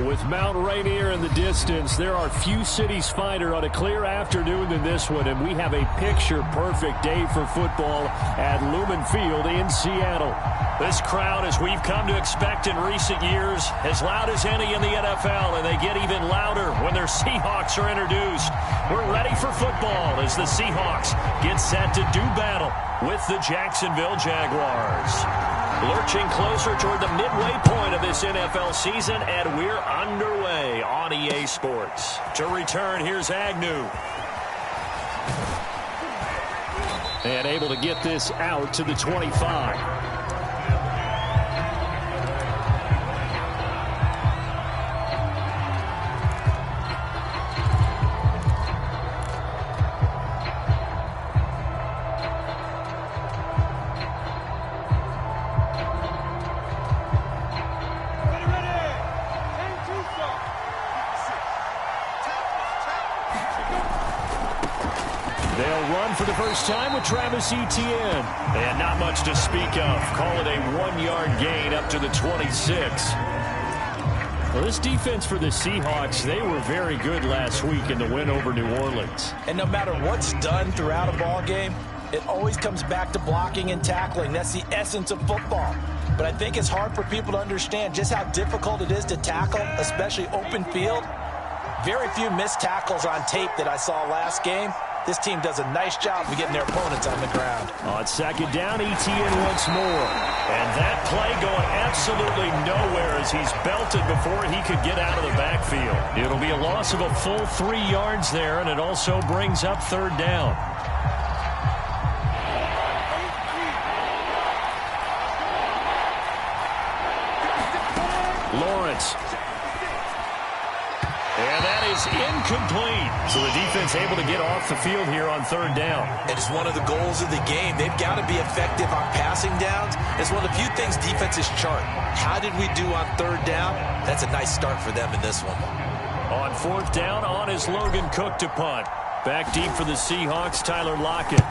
With Mount Rainier in the distance, there are few cities finer on a clear afternoon than this one, and we have a picture-perfect day for football at Lumen Field in Seattle. This crowd, as we've come to expect in recent years, as loud as any in the NFL, and they get even louder when their Seahawks are introduced. We're ready for football as the Seahawks get set to do battle with the Jacksonville Jaguars. Lurching closer toward the midway point of this NFL season, and we're underway on EA Sports. To return, here's Agnew. And able to get this out to the 25. For the first time with Travis Etienne. And not much to speak of. Call it a 1-yard gain up to the 26. Well, this defense for the Seahawks, they were very good last week in the win over New Orleans. And no matter what's done throughout a ball game, it always comes back to blocking and tackling. That's the essence of football. But I think it's hard for people to understand just how difficult it is to tackle, especially open field. Very few missed tackles on tape that I saw last game. This team does a nice job of getting their opponents on the ground. On second down, Etienne once more. And that play going absolutely nowhere as he's belted before he could get out of the backfield. It'll be a loss of a full 3 yards there, and it also brings up third down. Lawrence. And that is incomplete. So the defense able to get off the field here on third down. It is one of the goals of the game. They've got to be effective on passing downs. It's one of the few things defenses chart. How did we do on third down? That's a nice start for them in this one. On fourth down, on is Logan Cook to punt. Back deep for the Seahawks, Tyler Lockett.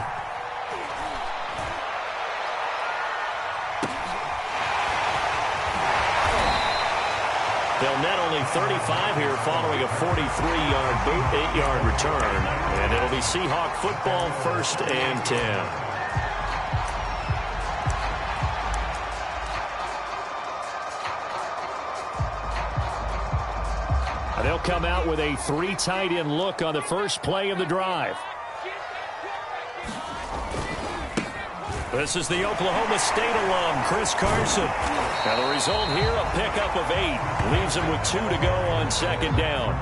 They'll net only 35 here following a 43-yard boot, 8-yard return. And it'll be Seahawk football, 1st and 10. They'll come out with a 3 tight end look on the first play of the drive. This is the Oklahoma State alum, Chris Carson. Now the result here, a pickup of 8. Leaves him with 2 to go on second down.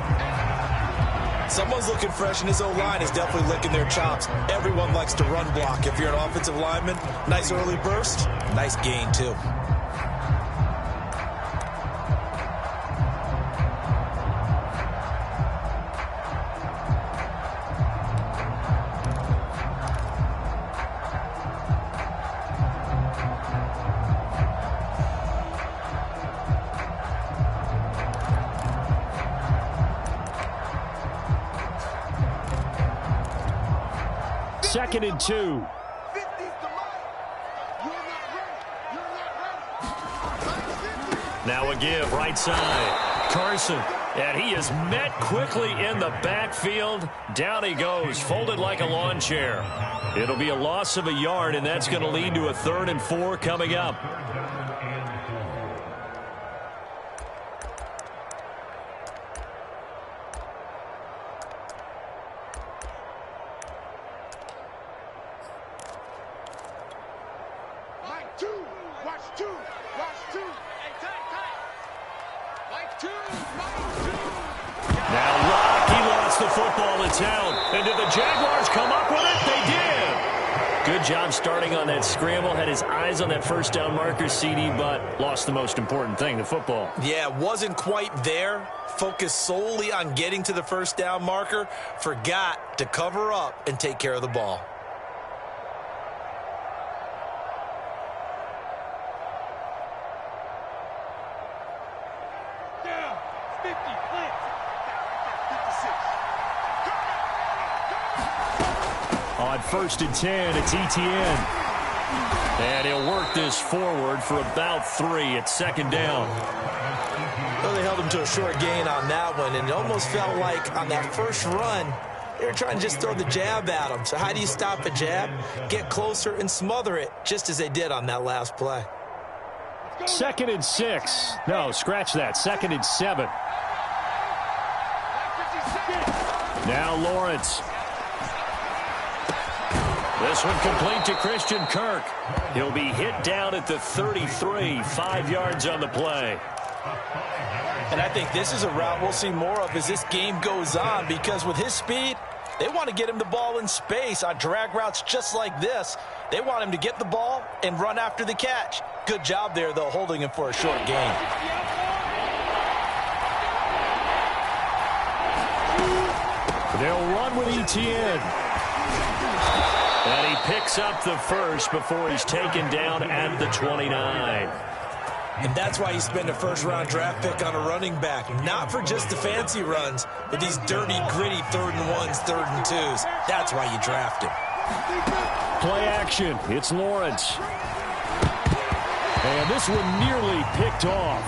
Someone's looking fresh, and his O-line is definitely licking their chops. Everyone likes to run block. If you're an offensive lineman, nice early burst, nice gain too. Second and 2. Now a give, right side. Carson, and he is met quickly in the backfield. Down he goes, folded like a lawn chair. It'll be a loss of a yard, and that's going to lead to a 3rd and 4 coming up. Starting on that scramble, had his eyes on that first down marker, CD, but lost the most important thing, the football. Yeah, wasn't quite there. Focused solely on getting to the first down marker. Forgot to cover up and take care of the ball. On 1st and 10, it's Etienne. And he'll work this forward for about 3. It's second down. Well, they held him to a short gain on that one, and it almost felt like on that first run, they were trying to just throw the jab at him. So how do you stop a jab? Get closer and smother it, just as they did on that last play. 2nd and 6. No, scratch that. 2nd and 7. Now Lawrence. This one complete to Christian Kirk. He'll be hit down at the 33, 5 yards on the play. And I think this is a route we'll see more of as this game goes on, because with his speed, they want to get him the ball in space on drag routes just like this. They want him to get the ball and run after the catch. Good job there, though, holding him for a short gain. They'll run with Etienne. And he picks up the first before he's taken down at the 29. And that's why you spend a first-round draft pick on a running back. Not for just the fancy runs, but these dirty, gritty 3rd and 1s, 3rd and 2s. That's why you draft him. Play action. It's Lawrence. And this one nearly picked off.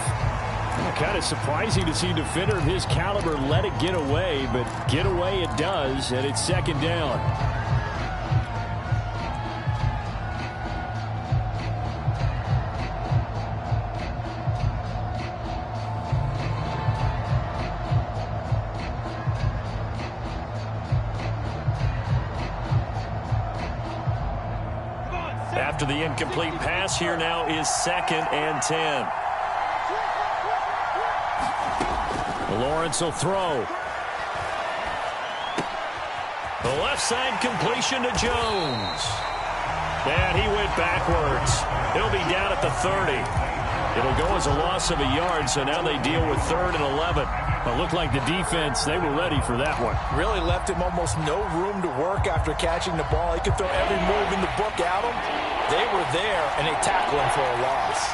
Kind of surprising to see a defender of his caliber let it get away, but get away it does, and it's second down. After the incomplete pass, here now is 2nd and 10. Lawrence will throw. The left side completion to Jones. And he went backwards. He'll be down at the 30. It'll go as a loss of a yard, so now they deal with 3rd and 11. It looked like the defense, they were ready for that one. Really left him almost no room to work after catching the ball. He could throw every move in the book at him. They were there, and they tackled him for a loss.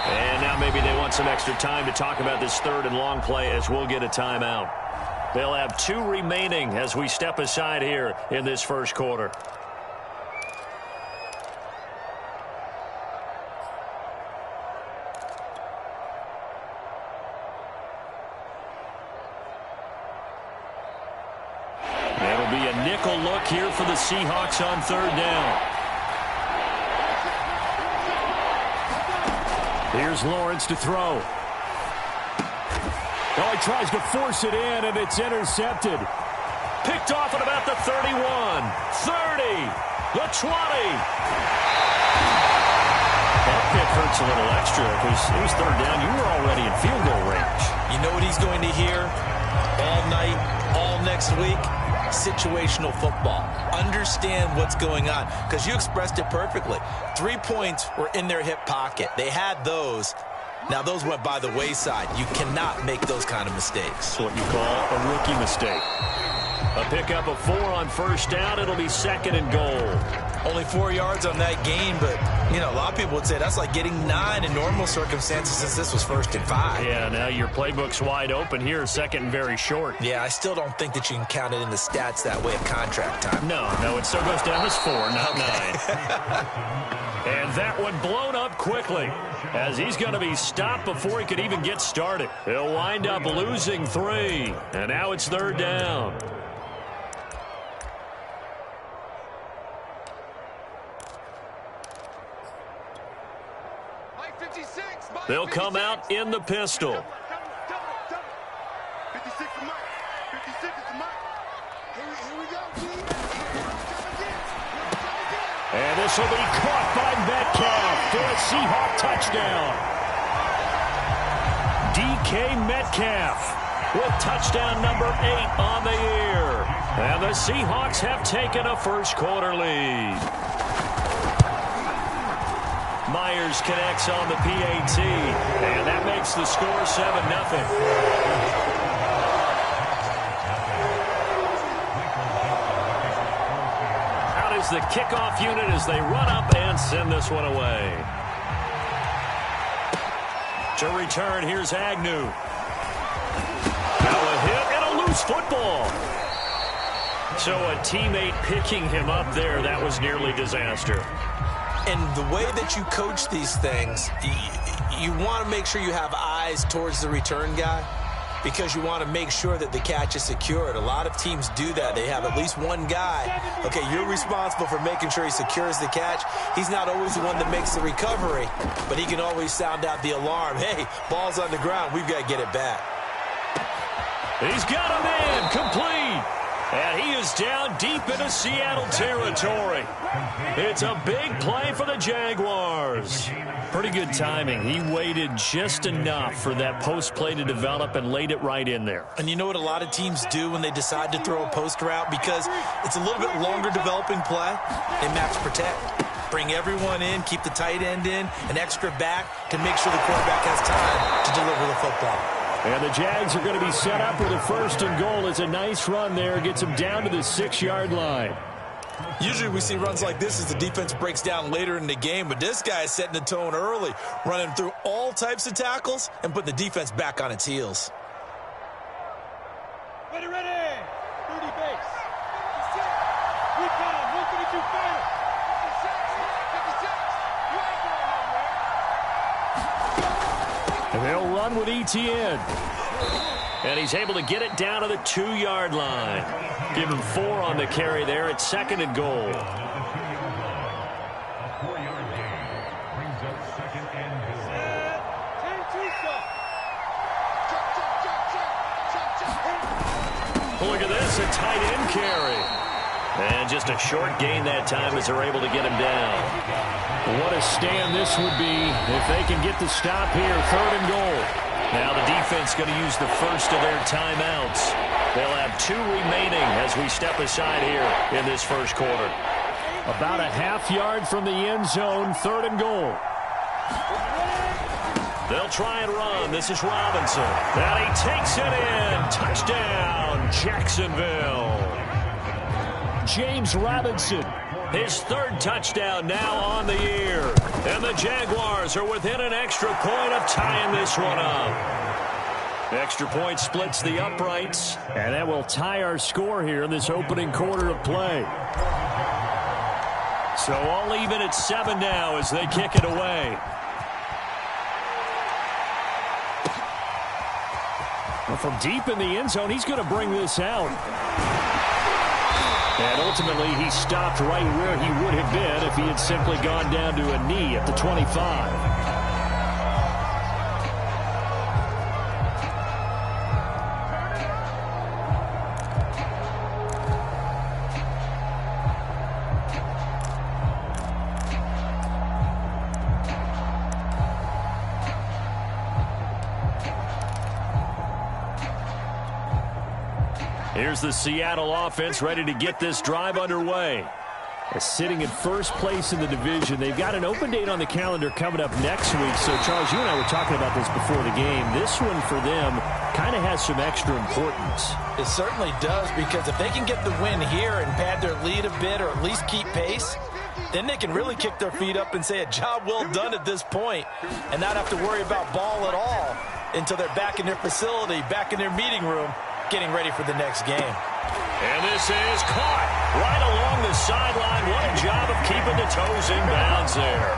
And now maybe they want some extra time to talk about this 3rd and long play as we'll get a timeout. They'll have 2 remaining as we step aside here in this first quarter. That'll be a nickel look here for the Seahawks on 3rd down. Here's Lawrence to throw. Oh, he tries to force it in, and it's intercepted. Picked off at about the 31, 30, the 20. That pick hurts a little extra because it was 3rd down. You were already in field goal range. You know what he's going to hear all night, all next week? Situational football. Understand what's going on, because you expressed it perfectly. 3 points were in their hip pocket. They had those. Now, those went by the wayside. You cannot make those kind of mistakes. That's what you call a rookie mistake. A pickup of 4 on 1st down. It'll be 2nd and goal. Only 4 yards on that gain, but, you know, a lot of people would say that's like getting 9 in normal circumstances since this was 1st and 5. Yeah, now your playbook's wide open here, 2nd and very short. Yeah, I still don't think that you can count it in the stats that way at contract time. No, it still goes down as 4, not 9. And that one blown up quickly as he's going to be stopped before he could even get started. He'll wind up losing 3, and now it's 3rd down. They'll come out in the pistol. 56 is Mike. 56 is Mike. Here we go, G. And this will be caught by Metcalf for a Seahawk touchdown. DK Metcalf with touchdown number 8 on the year. And the Seahawks have taken a first quarter lead. Myers connects on the PAT, and that makes the score 7-0. The kickoff unit as they run up and send this one away. To return, here's Agnew. Now a hit and a loose football. So a teammate picking him up there, that was nearly disaster. And the way that you coach these things, you want to make sure you have eyes towards the return guy because you want to make sure that the catch is secured. A lot of teams do that. They have at least one guy. Okay, you're responsible for making sure he secures the catch. He's not always the one that makes the recovery, but he can always sound out the alarm. Hey, ball's on the ground. We've got to get it back. He's got a man complete. And he is down deep into Seattle territory. It's a big play for the Jaguars. Pretty good timing. He waited just enough for that post play to develop and laid it right in there. And you know what a lot of teams do when they decide to throw a post route? Because it's a little bit longer developing play. They max protect. Bring everyone in, keep the tight end in, an extra back to make sure the quarterback has time to deliver the football. And the Jags are going to be set up with a 1st and goal. It's a nice run there. Gets them down to the 6-yard line. Usually we see runs like this as the defense breaks down later in the game, but this guy is setting the tone early, running through all types of tackles and putting the defense back on its heels. Ready, ready. 30 base. 56. Recon. 132 final. 56. 56. And they'll run with ETN. And he's able to get it down to the 2-yard line. Give him 4 on the carry there at 2nd and goal. Look at this, a tight end carry. And just a short gain that time as they're able to get him down. What a stand this would be if they can get the stop here, 3rd and goal. Now the defense going to use the first of their timeouts. They'll have 2 remaining as we step aside here in this first quarter. About a half-yard from the end zone, 3rd and goal. They'll try and run. This is Robinson. And he takes it in. Touchdown, Jacksonville. James Robinson, his 3rd touchdown now on the year. And the Jaguars are within an extra point of tying this one up. Extra point splits the uprights, and that will tie our score here in this opening quarter of play. So all even at 7 now as they kick it away. Well, from deep in the end zone, he's going to bring this out. And ultimately, he stopped right where he would have been if he had simply gone down to a knee at the 25. Here's the Seattle offense ready to get this drive underway. Sitting in first place in the division. They've got an open date on the calendar coming up next week. So, Charles, you and I were talking about this before the game. This one for them kind of has some extra importance. It certainly does, because if they can get the win here and pad their lead a bit or at least keep pace, then they can really kick their feet up and say a job well done at this point and not have to worry about ball at all until they're back in their facility, back in their meeting room, getting ready for the next game. And this is caught right along the sideline. What a job of keeping the toes in bounds there.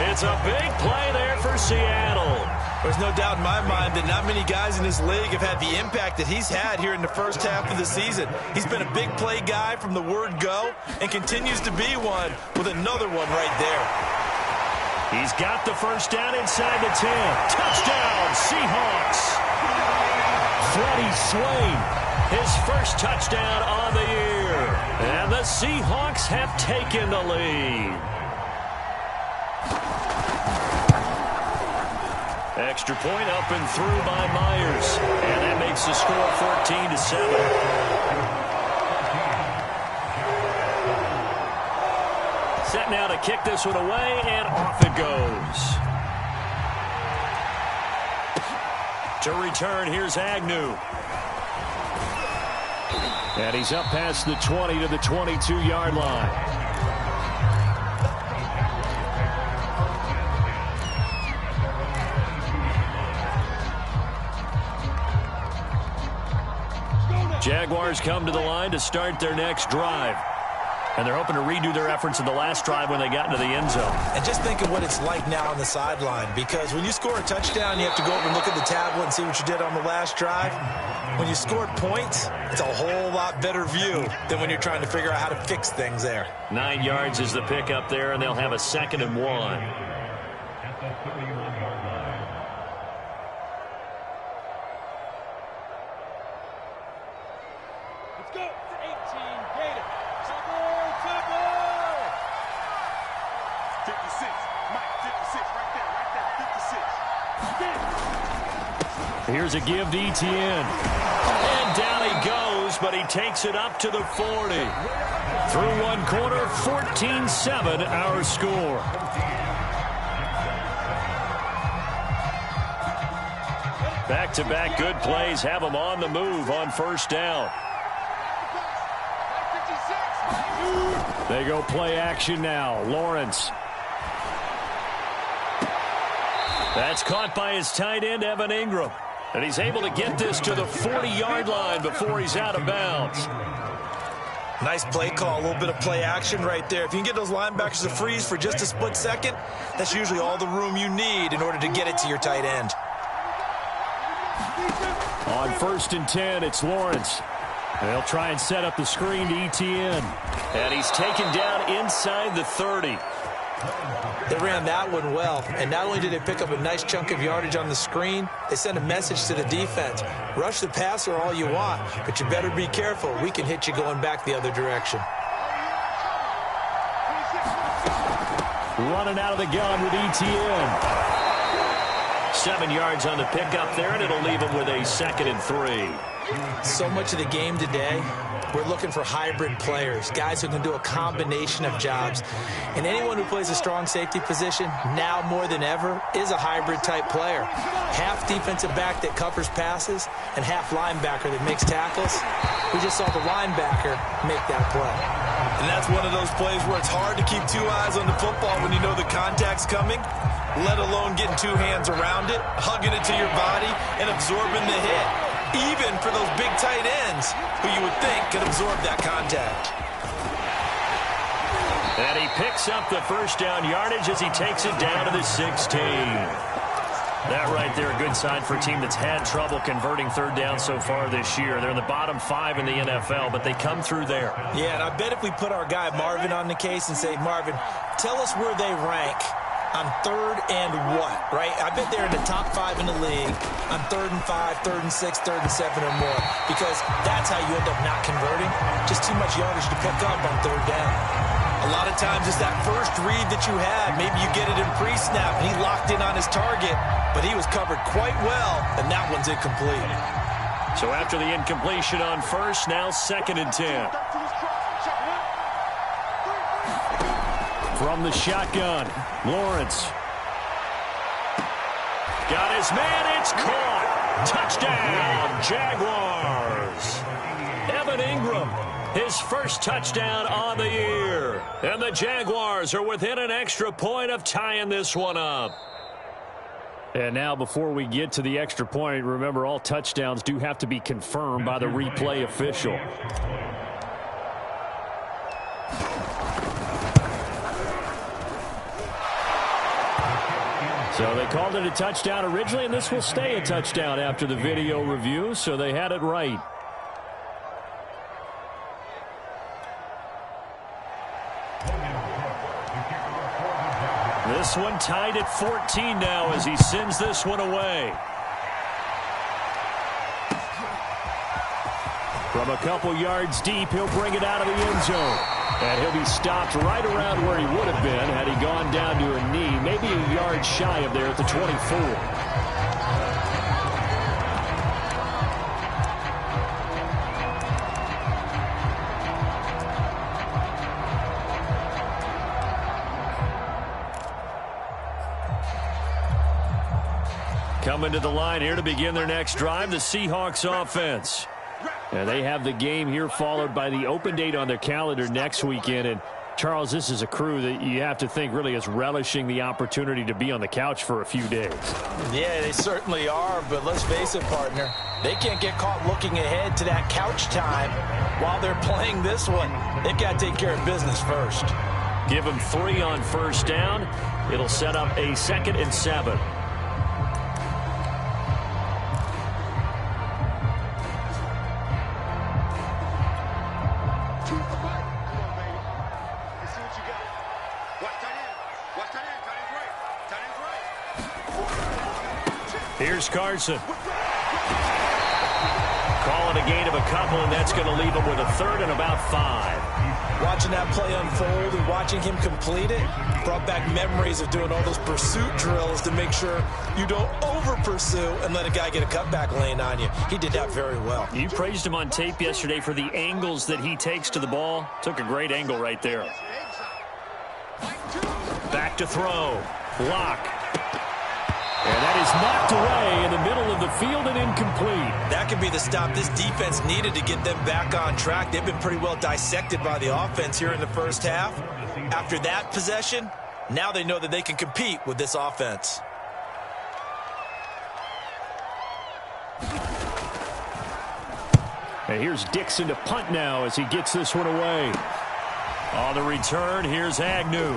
It's a big play there for Seattle. There's no doubt in my mind that not many guys in this league have had the impact that he's had here in the first half of the season. He's been a big play guy from the word go and continues to be one with another one right there. He's got the first down inside the 10. Touchdown, Seahawks. Freddie Swain, his first touchdown on the year. And the Seahawks have taken the lead. Extra point up and through by Myers. And that makes the score 14-7. Set now to kick this one away, and off it goes. To return, here's Agnew. And he's up past the 20 to the 22-yard line. Jaguars come to the line to start their next drive. And they're hoping to redo their efforts in the last drive when they got into the end zone. And just think of what it's like now on the sideline, because when you score a touchdown, you have to go over and look at the tablet and see what you did on the last drive. When you scored points, it's a whole lot better view than when you're trying to figure out how to fix things there. 9 yards is the pickup there, and they'll have a 2nd and 1. Here's a give to Etienne. And down he goes, but he takes it up to the 40. Through one quarter, 14-7 our score. Back-to-back good plays have them on the move on first down. They go play action now. Lawrence. That's caught by his tight end, Evan Ingram. And he's able to get this to the 40-yard line before he's out of bounds. Nice play call, a little bit of play action right there. If you can get those linebackers to freeze for just a split second, that's usually all the room you need in order to get it to your tight end. On 1st and 10, it's Lawrence. They'll try and set up the screen to Etienne. And he's taken down inside the 30. They ran that one well, and not only did they pick up a nice chunk of yardage on the screen, they sent a message to the defense. Rush the passer all you want, but you better be careful. We can hit you going back the other direction. Running out of the gun with Etienne. 7 yards on the pickup there, and it'll leave him with a 2nd and 3. So much of the game today, we're looking for hybrid players, guys who can do a combination of jobs. And anyone who plays a strong safety position, now more than ever, is a hybrid-type player. Half defensive back that covers passes and half linebacker that makes tackles. We just saw the linebacker make that play. And that's one of those plays where it's hard to keep 2 eyes on the football when you know the contact's coming, let alone getting 2 hands around it, hugging it to your body, and absorbing the hit. Even for those big tight ends who you would think could absorb that contact. And he picks up the first down yardage as he takes it down to the 16. That right there, a good sign for a team that's had trouble converting third down so far this year. They're in the bottom 5 in the NFL, but they come through there. Yeah, and I bet if we put our guy Marvin on the case and say, Marvin, tell us where they rank on 3rd and what, right? I bet they're in the top 5 in the league on 3rd and 5, 3rd and 6, 3rd and 7 or more, because that's how you end up not converting. Just too much yardage to pick up on 3rd down. A lot of times it's that first read that you had. Maybe you get it in pre-snap and he locked in on his target, but he was covered quite well, and that one's incomplete. So after the incompletion on first, now 2nd and 10. From the shotgun, Lawrence. Got his man, it's caught. Touchdown, Jaguars. Evan Ingram, his first touchdown on the year. And the Jaguars are within an extra point of tying this one up. And now before we get to the extra point, remember all touchdowns do have to be confirmed by the replay official. So they called it a touchdown originally, and this will stay a touchdown after the video review, so they had it right. This one tied at 14 now as he sends this one away. From a couple yards deep, he'll bring it out of the end zone. And he'll be stopped right around where he would have been had he gone down to a knee, maybe a yard shy of there at the 24. Coming to the line here to begin their next drive, the Seahawks offense. And they have the game here followed by the open date on their calendar next weekend. And Charles, this is a crew that you have to think really is relishing the opportunity to be on the couch for a few days. Yeah, they certainly are, but let's face it, partner. They can't get caught looking ahead to that couch time while they're playing this one. They've got to take care of business first. Give them 3 on first down. It'll set up a 2nd and 7. Here's Carson. Calling a gain of a couple, and that's going to leave him with a 3rd and about 5. Watching that play unfold and watching him complete it brought back memories of doing all those pursuit drills to make sure you don't over-pursue and let a guy get a cutback lane on you. He did that very well. You praised him on tape yesterday for the angles that he takes to the ball. Took a great angle right there. Back to throw. Block. And that is knocked away in the middle of the field and incomplete. That could be the stop this defense needed to get them back on track. They've been pretty well dissected by the offense here in the first half. After that possession, now they know that they can compete with this offense. And here's Dixon to punt now as he gets this one away. On the return, here's Agnew.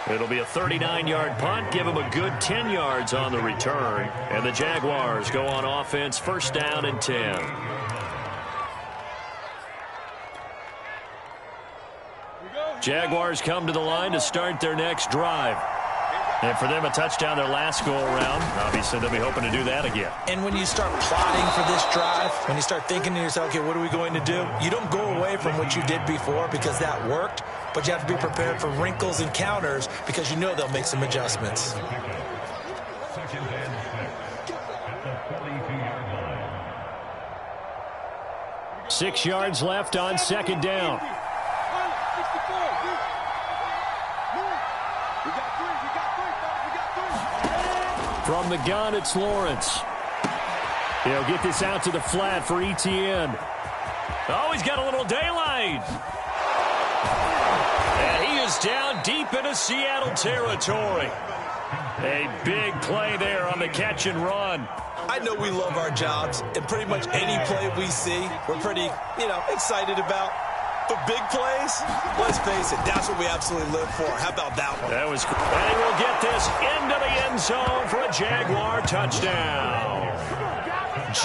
It'll be a 39-yard punt. Give him a good 10 yards on the return. And the Jaguars go on offense, 1st down and 10. Jaguars come to the line to start their next drive. And for them, a touchdown their last go-around. Obviously, they'll be hoping to do that again. And when you start plotting for this drive, when you start thinking to yourself, okay, what are we going to do? You don't go away from what you did before because that worked, but you have to be prepared for wrinkles and counters because you know they'll make some adjustments. Six yards left on 2nd down. From the gun, it's Lawrence. He'll get this out to the flat for Etienne. Oh, he's got a little daylight. And he is down deep into Seattle territory. A big play there on the catch and run. I know we love our jobs, and pretty much any play we see, we're pretty, excited about. But big plays, let's face it, that's what we absolutely live for. How about that one? That was great. And he will get this into the end zone for a Jaguar touchdown.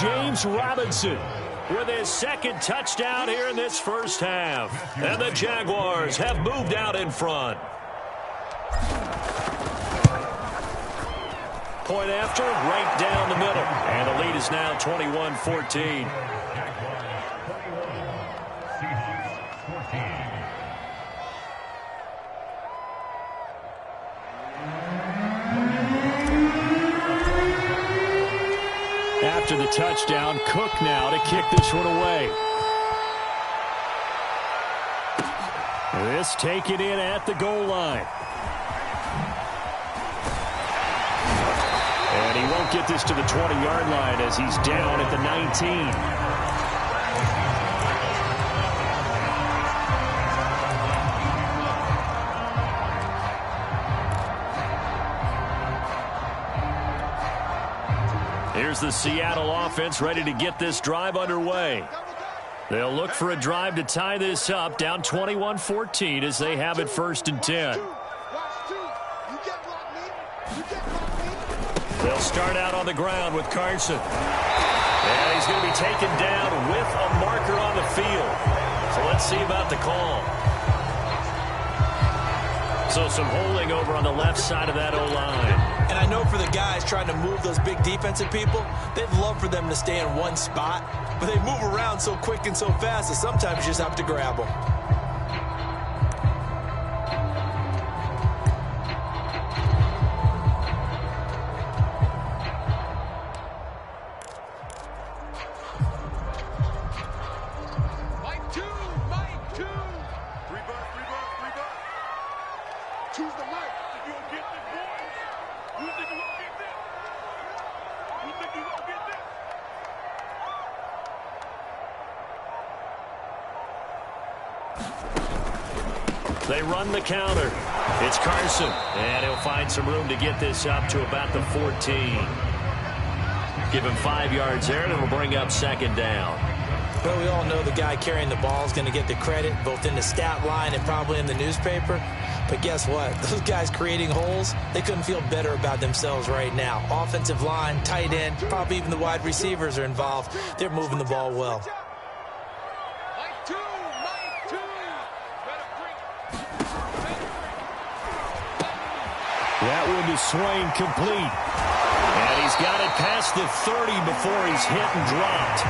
James Robinson with his 2nd touchdown here in this first half. And the Jaguars have moved out in front. Point after, right down the middle. And the lead is now 21-14. After the touchdown, Cook now to kick this one away. This taken in at the goal line. And he won't get this to the 20-yard line as he's down at the 19. Here's the Seattle offense ready to get this drive underway. They'll look for a drive to tie this up, down 21-14 as they have it 1st and 10. They'll start out on the ground with Carson. And he's going to be taken down with a marker on the field. So let's see about the call. So some holding over on the left side of that O-line. And I know for the guys trying to move those big defensive people, they'd love for them to stay in one spot. But they move around so quick and so fast that sometimes you just have to grab them. They run the counter. It's Carson, and he'll find some room to get this up to about the 14. Give him 5 yards there, and it'll bring up second down. Well, we all know the guy carrying the ball is going to get the credit, both in the stat line and probably in the newspaper. But guess what? Those guys creating holes, they couldn't feel better about themselves right now. Offensive line, tight end, probably even the wide receivers are involved. They're moving the ball well. That one is swing complete. And he's got it past the 30 before he's hit and dropped.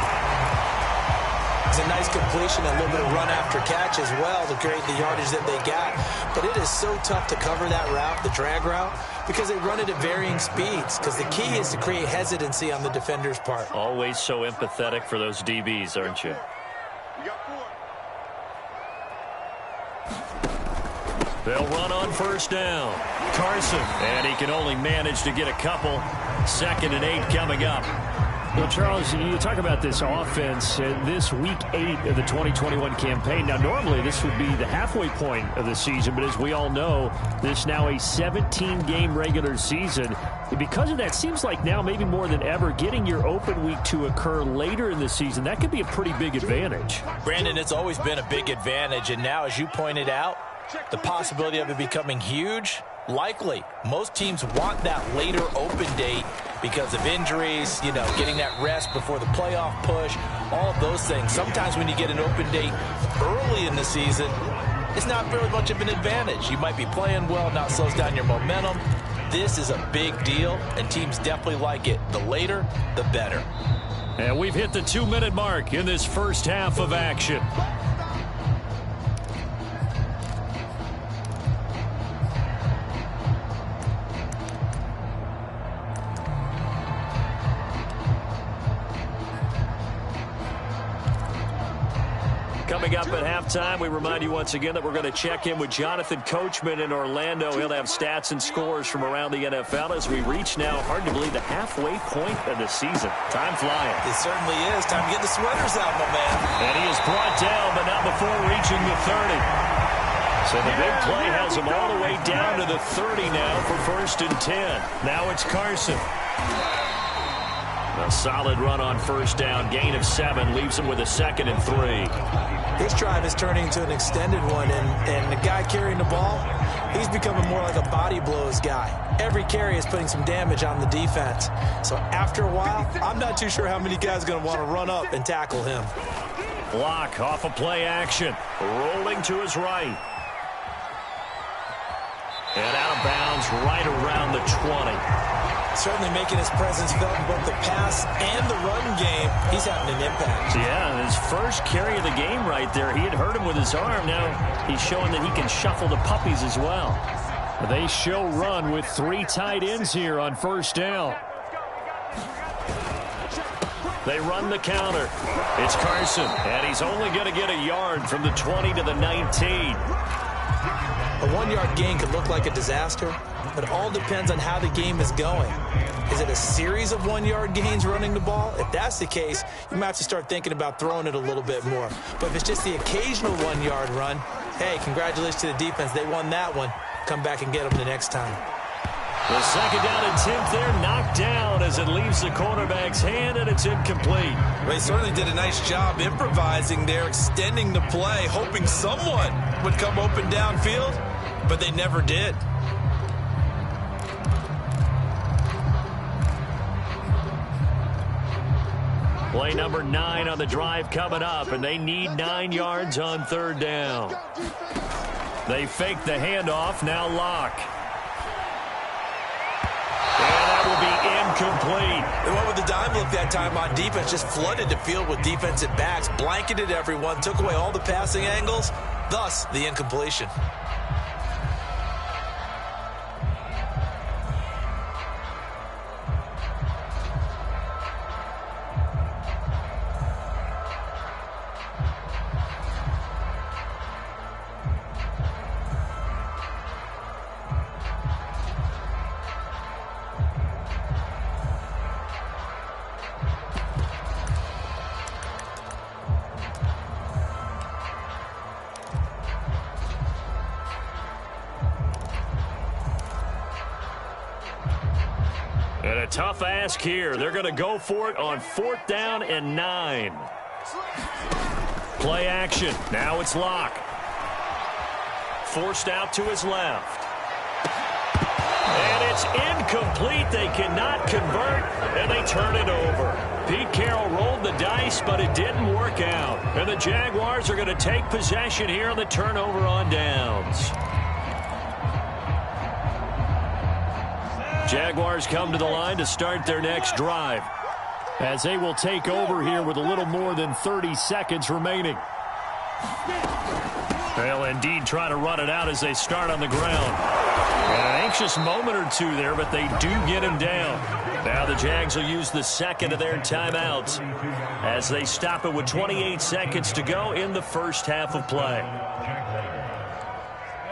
It's a nice completion, a little bit of run after catch as well to create the yardage that they got. But it is so tough to cover that route, the drag route, because they run it at varying speeds. Because the key is to create hesitancy on the defender's part. Always so empathetic for those DBs, aren't you? They'll run on first down. Carson, and he can only manage to get a couple. 2nd and 8 coming up. Well, Charles, you talk about this offense, this week 8 of the 2021 campaign. Now, normally this would be the halfway point of the season, but as we all know, this now a 17-game regular season. And because of that, seems like now maybe more than ever, getting your open week to occur later in the season, that could be a pretty big advantage. Brandon, it's always been a big advantage, and now, as you pointed out, the possibility of it becoming huge, likely. Most teams want that later open date because of injuries, you know, getting that rest before the playoff push, all of those things. Sometimes when you get an open date early in the season, it's not really much of an advantage. You might be playing well, not slows down your momentum. This is a big deal, and teams definitely like it. The later, the better. And we've hit the 2-minute mark in this first half of action. Coming up at halftime, we remind you once again that we're going to check in with Jonathan Coachman in Orlando. He'll have stats and scores from around the NFL as we reach now, hard to believe, the halfway point of the season. Time flying. It certainly is. Time to get the sweaters out, my man. And he is brought down, but not before reaching the 30. So the big play has him all the way down to the 30 now for 1st and 10. Now it's Carson. A solid run on first down. Gain of 7 leaves him with a 2nd and 3. This drive is turning into an extended one, and the guy carrying the ball, he's becoming more like a body blows guy. Every carry is putting some damage on the defense. So after a while, I'm not too sure how many guys are going to want to run up and tackle him. Block off a play action. Rolling to his right. And out of bounds right around the 20. Certainly making his presence felt in both the pass and the run game. He's having an impact. Yeah, his first carry of the game right there. He had hurt him with his arm. Now he's showing that he can shuffle the puppies as well. They show run with 3 tight ends here on first down. They run the counter. It's Carson, and he's only going to get a yard from the 20 to the 19. A 1-yard gain could look like a disaster, but it all depends on how the game is going. Is it a series of 1-yard gains running the ball? If that's the case, you might have to start thinking about throwing it a little bit more. But if it's just the occasional 1-yard run, hey, congratulations to the defense. They won that one. Come back and get them the next time. The 2nd down attempt there knocked down as it leaves the quarterback's hand, and it's incomplete. Well, he certainly did a nice job improvising there, extending the play, hoping someone would come open downfield, but they never did. Play number 9 on the drive coming up, and they need 9 yards on 3rd down. They fake the handoff, now Locke. And that will be incomplete. They went with the dime look that time on defense, just flooded the field with defensive backs, blanketed everyone, took away all the passing angles, thus the incompletion. And a tough ask here. They're going to go for it on 4th down and 9. Play action. Now it's Locke. Forced out to his left. And it's incomplete. They cannot convert, and they turn it over. Pete Carroll rolled the dice, but it didn't work out. And the Jaguars are going to take possession here on the turnover on downs. Jaguars come to the line to start their next drive, as they will take over here with a little more than 30 seconds remaining. They'll indeed try to run it out as they start on the ground. And an anxious moment or two there, but they do get him down. Now the Jags will use the second of their timeouts as they stop it with 28 seconds to go in the first half of play.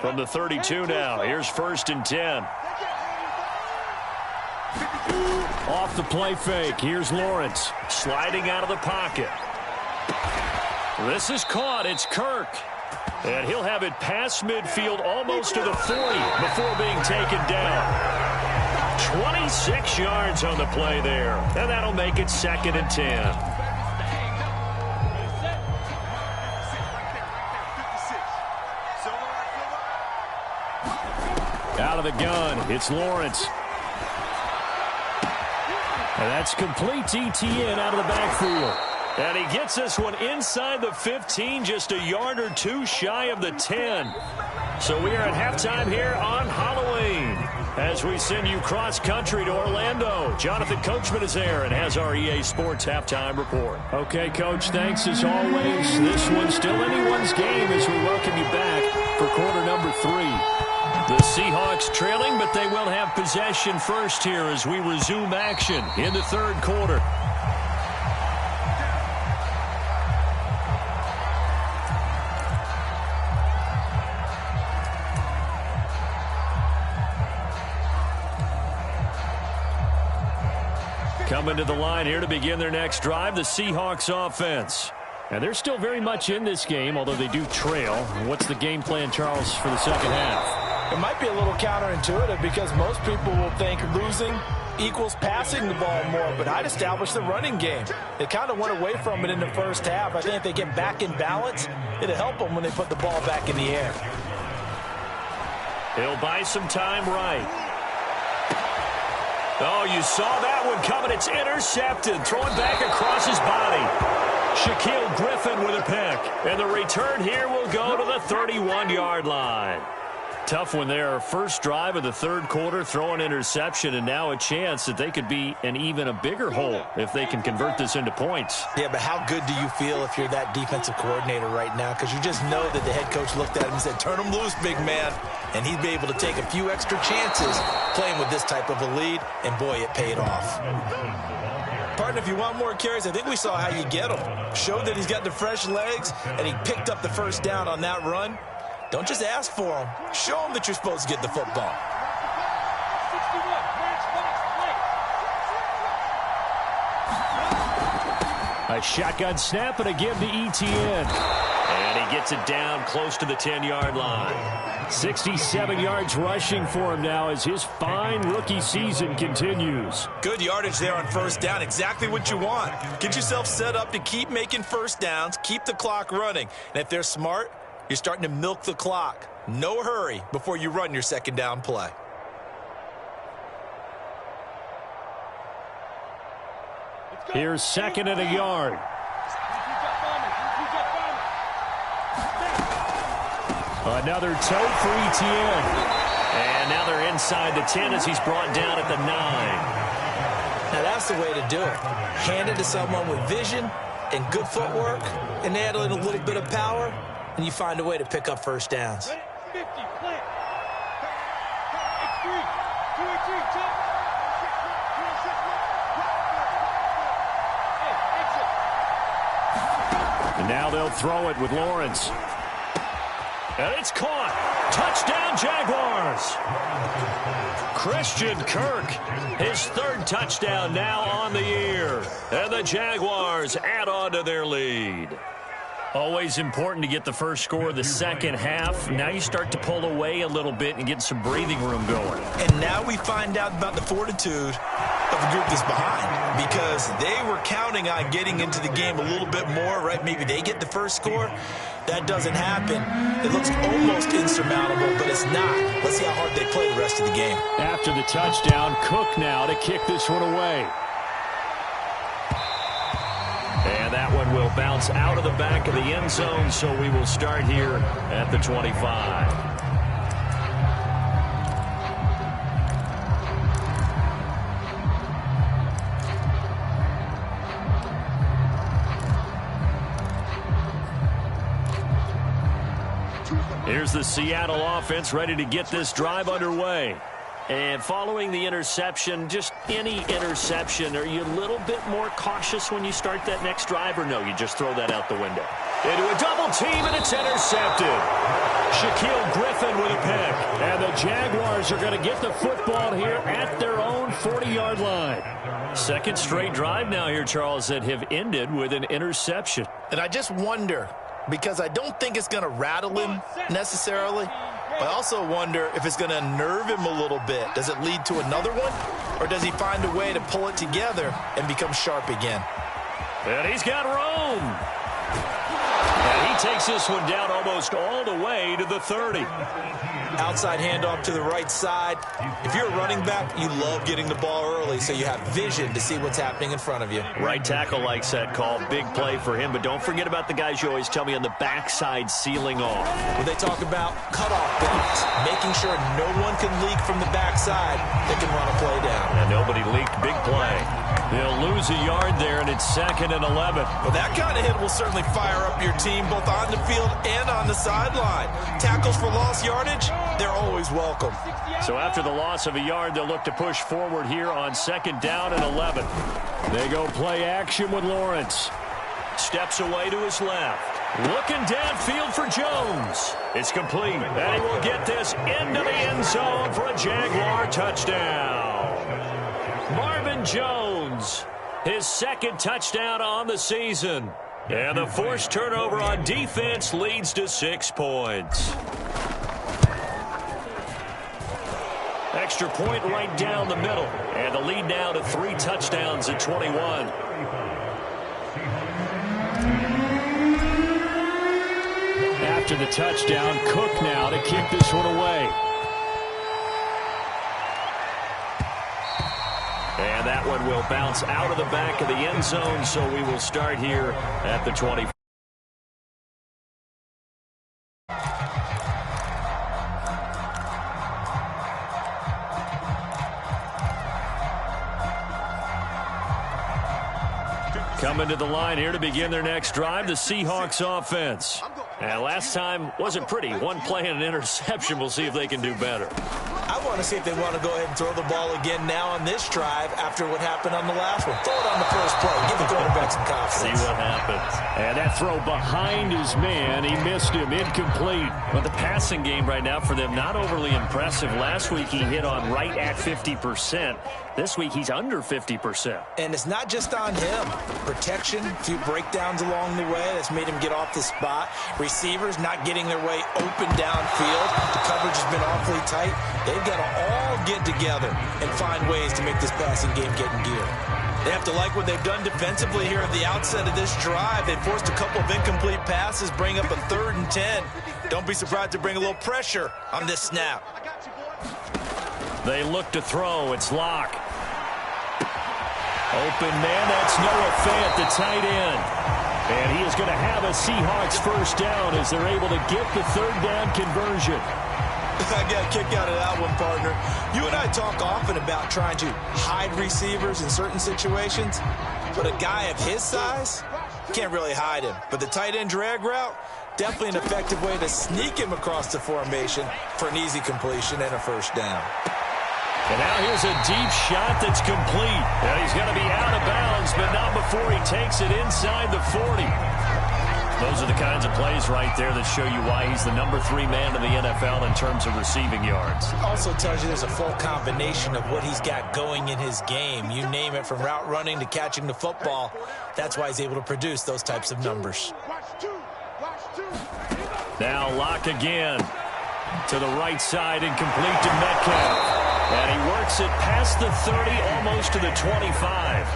From the 32 now, here's 1st and 10. Off the play fake, here's Lawrence sliding out of the pocket. This is caught, it's Kirk. And he'll have it past midfield almost to the 40 before being taken down. 26 yards on the play there. And that'll make it 2nd and 10. Out of the gun, it's Lawrence. And that's complete to Etienne out of the backfield. And he gets this one inside the 15, just a yard or two shy of the 10. So we are at halftime here on Halloween as we send you cross-country to Orlando. Jonathan Coachman is there and has our EA Sports halftime report. Okay, Coach, thanks as always. This one's still anyone's game as we welcome you back for quarter number 3. The Seahawks trailing, but they will have possession first here as we resume action in the 3rd quarter. Coming to the line here to begin their next drive, the Seahawks offense. And they're still very much in this game, although they do trail. What's the game plan, Charles, for the second half? It might be a little counterintuitive because most people will think losing equals passing the ball more, but I'd establish the running game. They kind of went away from it in the first half. I think if they get back in balance, it'll help them when they put the ball back in the air. He'll buy some time right. Oh, you saw that one coming. It's intercepted. Thrown back across his body. Shaquille Griffin with a pick. And the return here will go to the 31-yard line. Tough one there. First drive of the 3rd quarter, throw an interception, and now a chance that they could be in even a bigger hole if they can convert this into points. Yeah, but how good do you feel if you're that defensive coordinator right now? Because you just know that the head coach looked at him and said, turn him loose, big man. And he'd be able to take a few extra chances playing with this type of a lead, and boy, it paid off. Partner, if you want more carries, I think we saw how you get them. Showed that he's got the fresh legs, and he picked up the first down on that run. Don't just ask for them. Show them that you're supposed to get the football. 61, match box, play. A shotgun snap and a give to Etienne. And he gets it down close to the 10-yard line. 67 yards rushing for him now as his fine rookie season continues. Good yardage there on first down. Exactly what you want. Get yourself set up to keep making first downs, keep the clock running. And if they're smart, you're starting to milk the clock. No hurry before you run your second down play. Here's 2nd and a yard. Another toe for Etienne. And now they're inside the 10 as he's brought down at the 9. Now that's the way to do it. Hand it to someone with vision and good footwork, and add in a little bit of power, and you find a way to pick up first downs. 50, plant. X3, 2-3, jump. And now they'll throw it with Lawrence. And it's caught. Touchdown, Jaguars. Christian Kirk, his 3rd touchdown now on the year. And the Jaguars add on to their lead. Always important to get the first score of the second half. Now you start to pull away a little bit and get some breathing room going. And now we find out about the fortitude of the group that's behind, because they were counting on getting into the game a little bit more, right? Maybe they get the first score. That doesn't happen. It looks almost insurmountable, but it's not. Let's see how hard they play the rest of the game. After the touchdown, Cook now to kick this one away. And that one will bounce out of the back of the end zone, so we will start here at the 25. Here's the Seattle offense ready to get this drive underway. And following the interception, just any interception, are you a little bit more cautious when you start that next drive, or no, you just throw that out the window? Into a double team, and it's intercepted. Shaquille Griffin with a pick. And the Jaguars are going to get the football here at their own 40-yard line. Second straight drive now here, Charles, that have ended with an interception. And I just wonder, because I don't think it's going to rattle him necessarily, but I also wonder if it's going to nerve him a little bit. Does it lead to another one, or does he find a way to pull it together and become sharp again? And he's got room. And he takes this one down almost all the way to the 30. Outside handoff to the right side. If you're a running back, you love getting the ball early so you have vision to see what's happening in front of you. Right tackle likes that call. Big play for him. But don't forget about the guys you always tell me on the backside sealing off. When they talk about cutoff blocks, making sure no one can leak from the backside, they can run a play down. And nobody leaked. Big play. They'll lose a yard there, and it's 2nd and 11. Well, that kind of hit will certainly fire up your team both on the field and on the sideline. Tackles for lost yardage, they're always welcome. So after the loss of a yard, they'll look to push forward here on 2nd down and 11. They go play action with Lawrence. Steps away to his left. Looking downfield for Jones. It's complete. And he will get this into the end zone for a Jaguar touchdown. Marvin Jones, his 2nd touchdown on the season. And the forced turnover on defense leads to 6 points. Extra point right down the middle. And the lead now to 3 touchdowns at 21. After the touchdown, Cook now to kick this one away. And that one will bounce out of the back of the end zone, so we will start here at the 20. Coming to the line here to begin their next drive, the Seahawks offense. And last time wasn't pretty. One play and an interception. We'll see if they can do better. I want to see if they want to go ahead and throw the ball again now on this drive after what happened on the last one. Throw it on the first play. Give the quarterback some confidence. See what happens. And that throw behind his man. He missed him. Incomplete. But the passing game right now for them, not overly impressive. Last week he hit on right at 50%. This week he's under 50%. And it's not just on him. Protection, a few breakdowns along the way. That's made him get off the spot. Receivers not getting their way open downfield. The coverage has been awfully tight. They've got to all get together and find ways to make this passing game get in gear. They have to like what they've done defensively here at the outset of this drive. They forced a couple of incomplete passes, bring up a 3rd and 10. Don't be surprised to bring a little pressure on this snap. They look to throw. It's Locke. Open man, that's Noah Fant, the tight end. And he is going to have a Seahawks first down as they're able to get the 3rd down conversion. I got a kick out of that one, partner. You and I talk often about trying to hide receivers in certain situations, but a guy of his size, can't really hide him. But the tight end drag route, definitely an effective way to sneak him across the formation for an easy completion and a first down. And now here's a deep shot that's complete. And he's going to be out of bounds, but not before he takes it inside the 40. Those are the kinds of plays right there that show you why he's the number 3 man in the NFL in terms of receiving yards. Also tells you there's a full combination of what he's got going in his game. You name it, from route running to catching the football. That's why he's able to produce those types of numbers. Now Locke again to the right side and complete to Metcalf. And he works it past the 30, almost to the 25.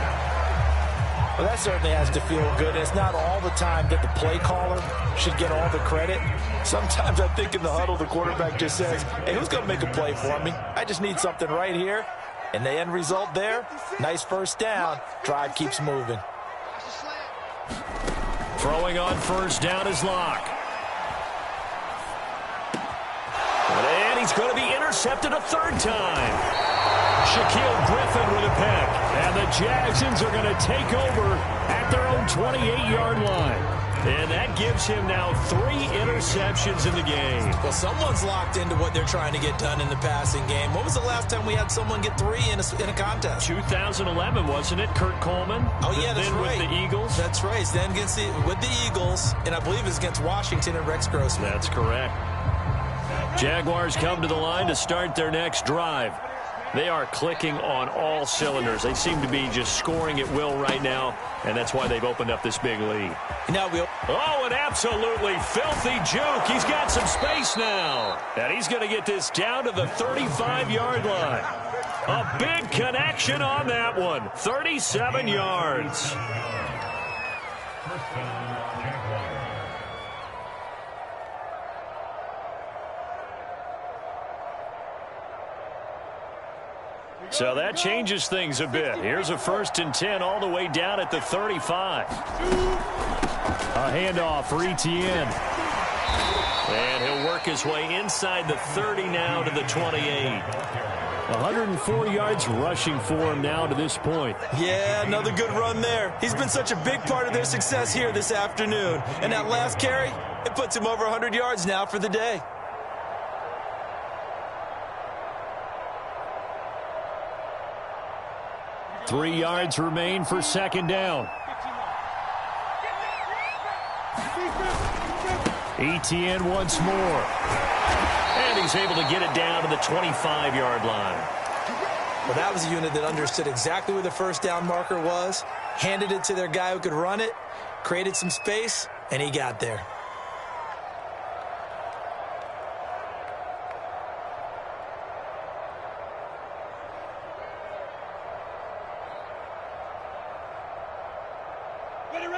Well, that certainly has to feel good. It's not all the time that the play caller should get all the credit. Sometimes I think in the huddle, the quarterback just says, hey, who's going to make a play for me? I just need something right here. And the end result there, nice first down. Drive keeps moving. Throwing on first down is Locke. And he's going to be intercepted a third time. Shaquille Griffin with a pick. And the Jacksons are going to take over at their own 28-yard line. And that gives him now 3 interceptions in the game. Well, someone's locked into what they're trying to get done in the passing game. When was the last time we had someone get 3 in a contest? 2011, wasn't it? Kurt Coleman? Oh, yeah, that's right. With the Eagles? That's right. Then with the Eagles, and I believe it's against Washington and Rex Grossman. That's correct. Jaguars come to the line to start their next drive. They are clicking on all cylinders. They seem to be just scoring at will right now, and that's why they've opened up this big lead. Oh, an absolutely filthy juke. He's got some space now. And he's going to get this down to the 35-yard line. A big connection on that one. 37 yards. So that changes things a bit. Here's a 1st and 10 all the way down at the 35. A handoff for Etienne. And he'll work his way inside the 30 now to the 28. 104 yards rushing for him now to this point. Yeah, another good run there. He's been such a big part of their success here this afternoon. And that last carry, it puts him over 100 yards now for the day. Three yards remain for second down. Etienne once more. And he's able to get it down to the 25-yard line. Well, that was a unit that understood exactly where the first down marker was, handed it to their guy who could run it, created some space, and he got there.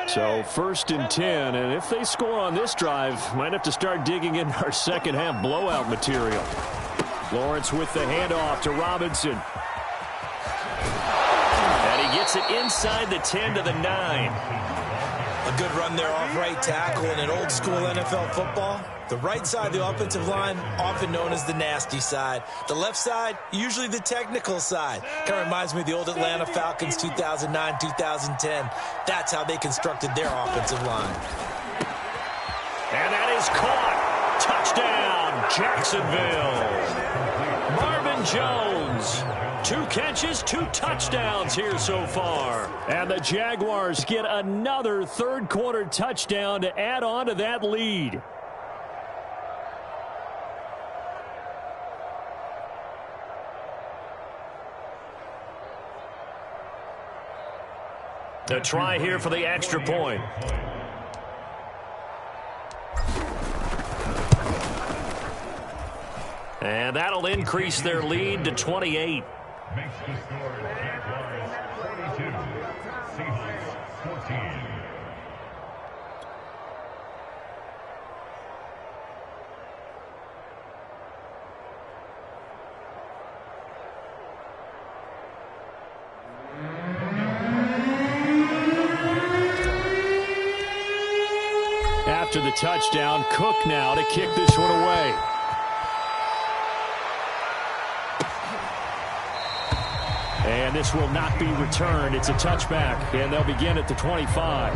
So 1st and 10, and if they score on this drive, might have to start digging in our second half blowout material. Lawrence with the handoff to Robinson. And he gets it inside the 10 to the 9. A good run there off right tackle in an old school NFL football. The right side of the offensive line, often known as the nasty side. The left side, usually the technical side. Kind of reminds me of the old Atlanta Falcons 2009, 2010. That's how they constructed their offensive line. And that is caught. Touchdown, Jacksonville. Marvin Jones. 2 catches, 2 touchdowns here so far. And the Jaguars get another third-quarter touchdown to add on to that lead. A try here for the extra point. And that'll increase their lead to 28. Makes the score Jaguars 42, Seahawks 14. After the touchdown, Cook now to kick this one away. And this will not be returned. It's a touchback, and they'll begin at the 25.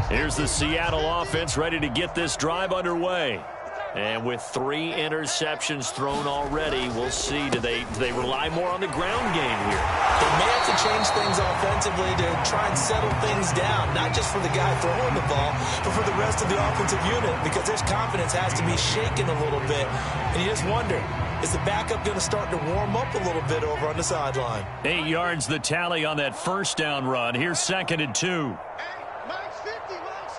Here's the Seattle offense ready to get this drive underway. And with 3 interceptions thrown already, we'll see. Do they rely more on the ground game here? They may have to change things offensively to try and settle things down, not just for the guy throwing the ball, but for the rest of the offensive unit, because their confidence has to be shaken a little bit. And you just wonder, Is the backup going to start to warm up a little bit over on the sideline? 8 yards the tally on that first down run. Here's 2nd and 2. Mike's 50, Mike's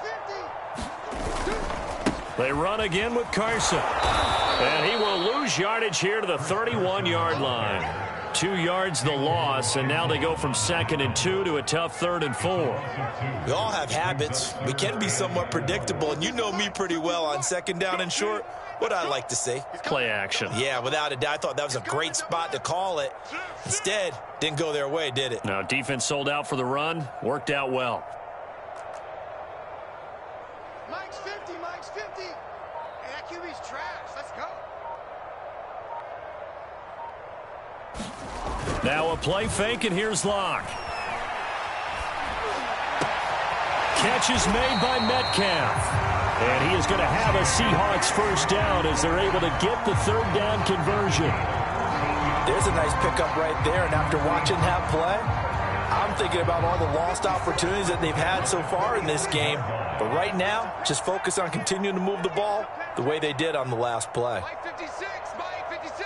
50. They run again with Carson. And he will lose yardage here to the 31-yard line. 2 yards the loss, and now they go from 2nd and 2 to a tough 3rd and 4. We all have habits. We can be somewhat predictable, and you know me pretty well on 2nd down and short. What I like to see. Play action. Yeah, without a doubt, I thought that was a great spot to call it. Instead, didn't go their way, did it? Now, defense sold out for the run. Worked out well. Mike's 50, Mike's 50. Hey, that QB's trash. Let's go. Now a play fake, and here's Locke. Catch is made by Metcalf. And he is going to have a Seahawks first down as they're able to get the 3rd down conversion. There's a nice pickup right there, and after watching that play, I'm thinking about all the lost opportunities that they've had so far in this game. But right now, just focus on continuing to move the ball the way they did on the last play. Mike 56, Mike 56.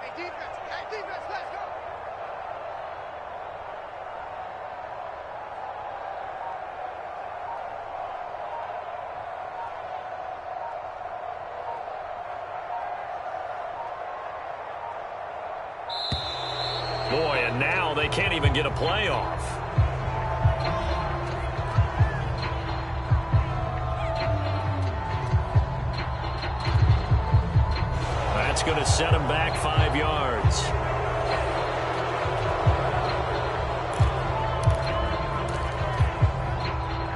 Hey, defense, let's go. Boy, and now they can't even get a play off. That's going to set him back 5 yards.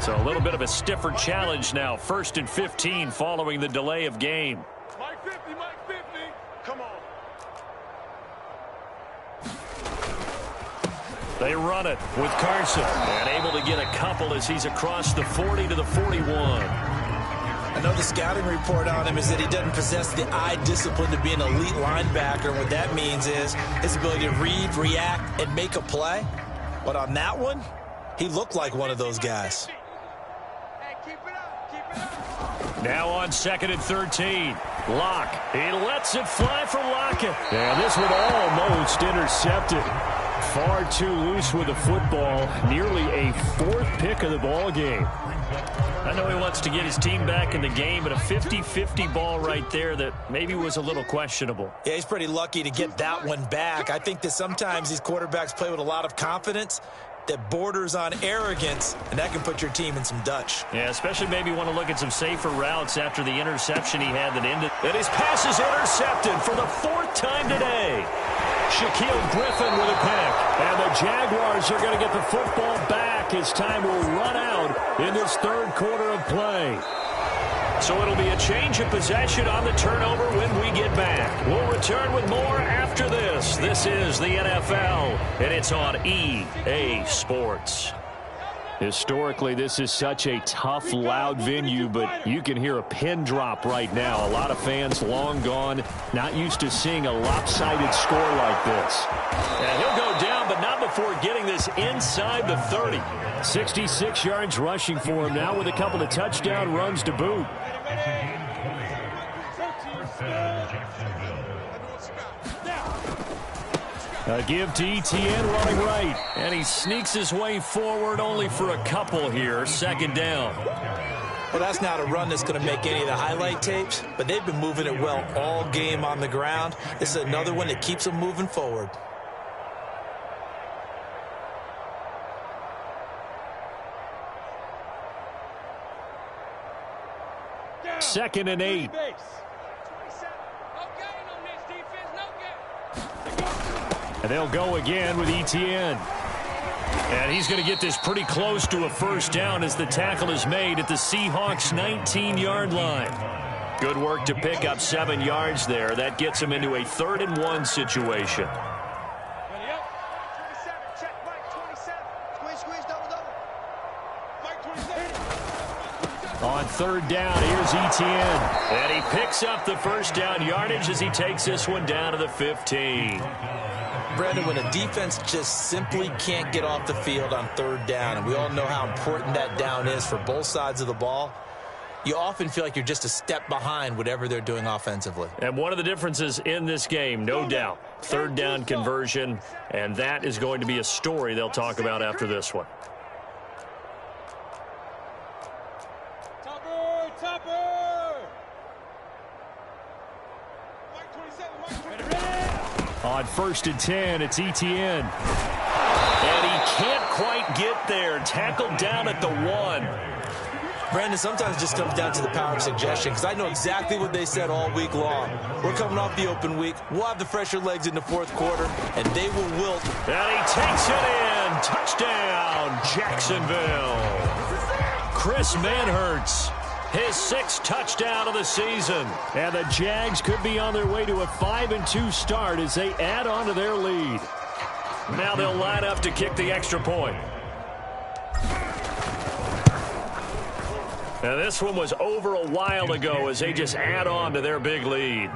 So a little bit of a stiffer challenge now. 1st and 15 following the delay of game. Mike 50, Mike 50. Come on. They run it with Carson. And able to get a couple as he's across the 40 to the 41. I know the scouting report on him is that he doesn't possess the eye discipline to be an elite linebacker. What that means is his ability to read, react, and make a play. But on that one, he looked like one of those guys. Hey, keep it up, keep it up. Now on 2nd and 13. Locke. He lets it fly for Lockett. And this one almost intercepted. Far too loose with the football. Nearly a 4th pick of the ball game. I know he wants to get his team back in the game, but a 50-50 ball right there that maybe was a little questionable. Yeah, he's pretty lucky to get that one back. I think that sometimes these quarterbacks play with a lot of confidence that borders on arrogance, and that can put your team in some Dutch. Yeah, especially maybe want to look at some safer routes after the interception he had that ended. And his pass is intercepted for the 4th time today. Shaquille Griffin with a pick. And the Jaguars are going to get the football back as time will run out in this 3rd quarter of play. So it'll be a change of possession on the turnover when we get back. We'll return with more after this. This is the NFL, and it's on EA Sports. Historically, this is such a tough, loud venue, but you can hear a pin drop right now. A lot of fans long gone, not used to seeing a lopsided score like this. And he'll go down, but not before getting this inside the 30. 66 yards rushing for him now with a couple of touchdown runs to boot. A give to Etienne running right. And he sneaks his way forward only for a couple here. 2nd down. Well, that's not a run that's going to make any of the highlight tapes, but they've been moving it well all game on the ground. This is another one that keeps them moving forward. Second and 8. And they'll go again with Etienne. And he's going to get this pretty close to a first down as the tackle is made at the Seahawks' 19-yard line. Good work to pick up 7 yards there. That gets him into a 3rd and 1 situation. On 3rd down, here's Etienne. And he picks up the first down yardage as he takes this one down to the 15. Brandon, when a defense just simply can't get off the field on 3rd down, and we all know how important that down is for both sides of the ball, you often feel like you're just a step behind whatever they're doing offensively. And one of the differences in this game, no doubt, third down conversion, and that is going to be a story they'll talk about after this one. On 1st and 10, it's Etienne. And he can't quite get there. Tackled down at the 1. Brandon, sometimes it just comes down to the power of suggestion, because I know exactly what they said all week long. We're coming off the open week. We'll have the fresher legs in the fourth quarter, and they will wilt. And he takes it in. Touchdown, Jacksonville. Chris Manhertz, his 6th touchdown of the season. And the Jags could be on their way to a 5-2 start as they add on to their lead. Now they'll line up to kick the extra point. Now this one was over a while ago as they just add on to their big lead.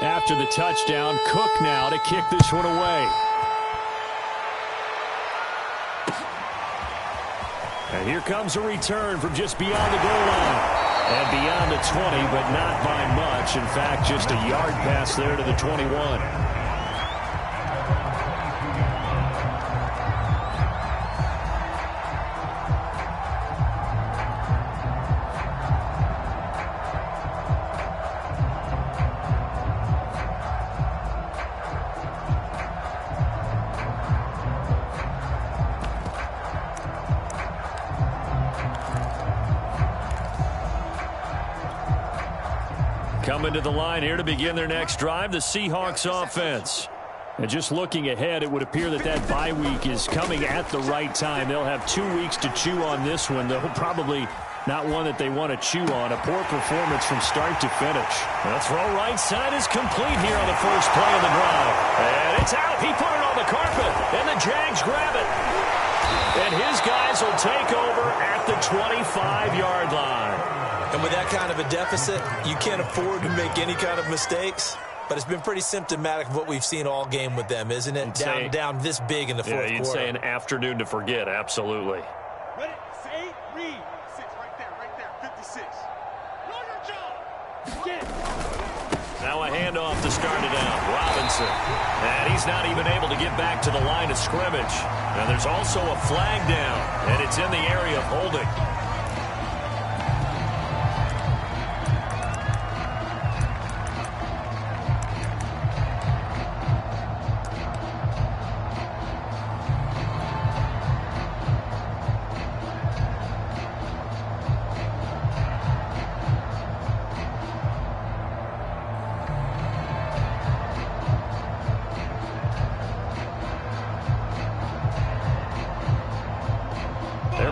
After the touchdown, Cook now to kick this one away. And here comes a return from just beyond the goal line. And beyond the 20, but not by much. In fact, just a yard pass there to the 21. Coming to the line here to begin their next drive, the Seahawks offense. And just looking ahead, it would appear that that bye week is coming at the right time. They'll have 2 weeks to chew on this one. They'll probably not one that they want to chew on. A poor performance from start to finish. The throw right side is complete here on the first play of the drive. And it's out. He put it on the carpet. And the Jags grab it. And his guys will take over at the 25-yard line. And with that kind of a deficit, you can't afford to make any kind of mistakes. But it's been pretty symptomatic of what we've seen all game with them, isn't it? Down this big in the fourth quarter. Yeah, you'd say an afternoon to forget, absolutely. Ready, say, read. 6 right there, 56. Know your job. Get. Now a handoff to start it out. Robinson. And he's not even able to get back to the line of scrimmage. And there's also a flag down, and it's in the area of holding.